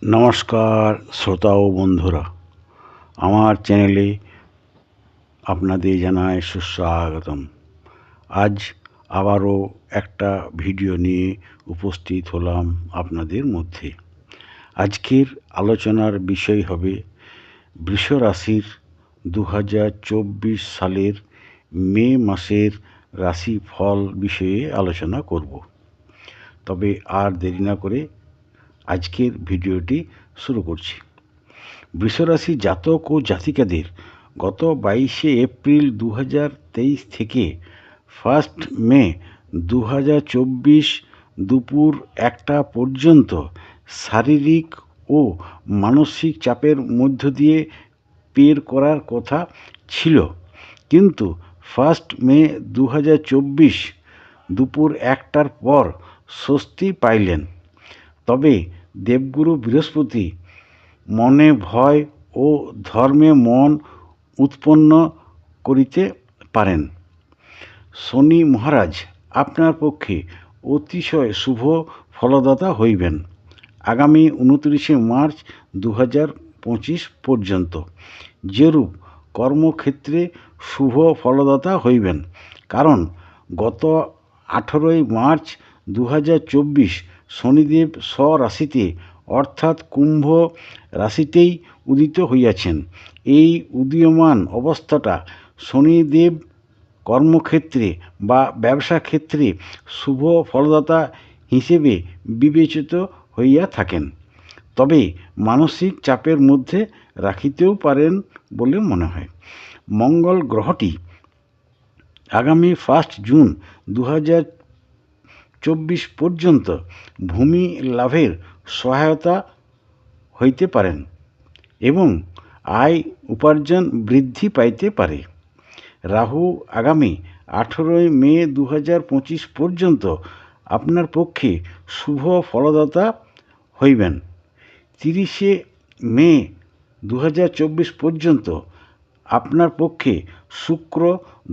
নমস্কার শ্রোতা ও বন্ধুরা, আমার চ্যানেলে আপনাদের জানাই সুস্বাগতম। আজ আবারও একটা ভিডিও নিয়ে উপস্থিত হলাম আপনাদের মধ্যে। আজকের আলোচনার বিষয় হবে বৃষ রাশির 2024 সালের মে মাসের রাশিফল বিষয়ে আলোচনা করব। তবে আর দেরি না করে আজকের ভিডিওটি শুরু করছি। বৃষরাশি জাতক ও জাতিকাদের গত 22শে এপ্রিল 2023 থেকে 1 মে 2024 দুপুর 1টা পর্যন্ত শারীরিক ও মানসিক চাপের মধ্য দিয়ে পের করার কথা ছিল, কিন্তু 1 মে 2024 দুপুর 1টার পর স্বস্তি পাইলেন। তবে দেবগুরু বৃহস্পতি মনে ভয় ও ধর্মে মন উৎপন্ন করিতে পারেন। শনি মহারাজ আপনার পক্ষে অতিশয় শুভ ফলদাতা হইবেন আগামী 29শে মার্চ 2025 পর্যন্ত। যেরূপ কর্মক্ষেত্রে শুভ ফলদাতা হইবেন, কারণ গত 18ই মার্চ 2024 শনিদেব স্বরাশিতে অর্থাৎ কুম্ভ রাশিতেই উদিত হইয়াছেন। এই উদীয়মান অবস্থাটা শনিদেব কর্মক্ষেত্রে বা ব্যবসা ক্ষেত্রে শুভ ফলদাতা হিসেবে বিবেচিত হইয়া থাকেন, তবে মানসিক চাপের মধ্যে রাখিতেও পারেন বলে মনে হয়। মঙ্গল গ্রহটি আগামী 1 জুন 2024 পর্যন্ত ভূমি লাভের সহায়তা হইতে পারেন এবং আয় উপার্জন বৃদ্ধি পাইতে পারে। রাহু আগামী 18ই মে 2025 পর্যন্ত আপনার পক্ষে শুভ ফলদাতা হইবেন। 30শে মে 2024 পর্যন্ত আপনার পক্ষে শুক্র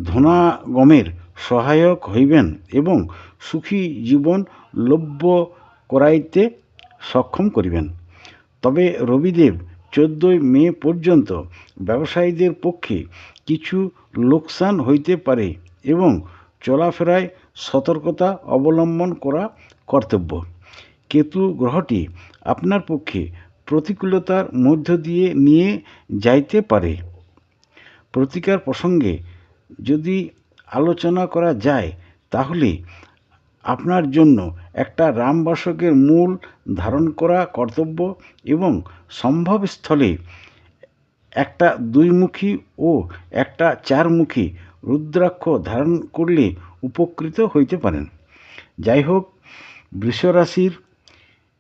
ধনাগমের সহায়ক হইবেন এবং সুখী জীবন লভ্য করাইতে সক্ষম করিবেন। তবে রবিদেব 14ই মে পর্যন্ত ব্যবসায়ীদের পক্ষে কিছু লোকসান হইতে পারে এবং চলাফেরায় সতর্কতা অবলম্বন করা কর্তব্য। কেতু গ্রহটি আপনার পক্ষে প্রতিকূলতার মধ্য দিয়ে নিয়ে যাইতে পারে। প্রতিকার প্রসঙ্গে যদি আলোচনা করা যায়, তাহলে আপনার জন্য একটা রামবাসকের মূল ধারণ করা কর্তব্য এবং সম্ভবস্থলে একটা 2মুখী ও একটা 4মুখী রুদ্রাক্ষ ধারণ করলে উপকৃত হইতে পারেন। যাই হোক, বৃষরাশির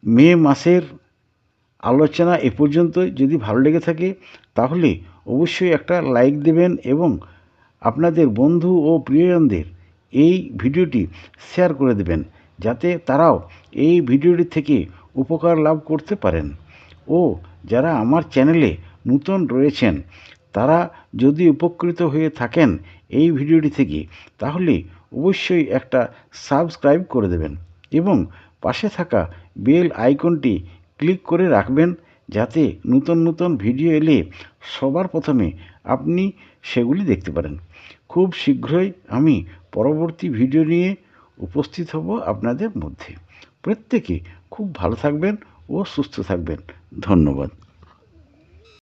মে মাসের আলোচনা এ পর্যন্ত। যদি ভালো লেগে থাকে তাহলে অবশ্যই একটা লাইক দেবেন এবং আপনাদের বন্ধু ও প্রিয়জনদের এই ভিডিওটি শেয়ার করে দেবেন, যাতে তারাও এই ভিডিওটি থেকে উপকার লাভ করতে পারেন। ও যারা আমার চ্যানেলে নতুন রয়েছেন, তারা যদি উপকৃত হয়ে থাকেন এই ভিডিওটি থেকে, তাহলে অবশ্যই একটা সাবস্ক্রাইব করে দেবেন এবং পাশে থাকা বেল আইকনটি ক্লিক করে রাখবেন, যাতে নতুন নতুন ভিডিও এলে সবার প্রথমে আপনি সেগুলি দেখতে পারেন। খুব শীঘ্রই আমি পরবর্তী ভিডিও নিয়ে উপস্থিত হব আপনাদের মধ্যে। প্রত্যেকে খুব ভালো থাকবেন ও সুস্থ থাকবেন। ধন্যবাদ।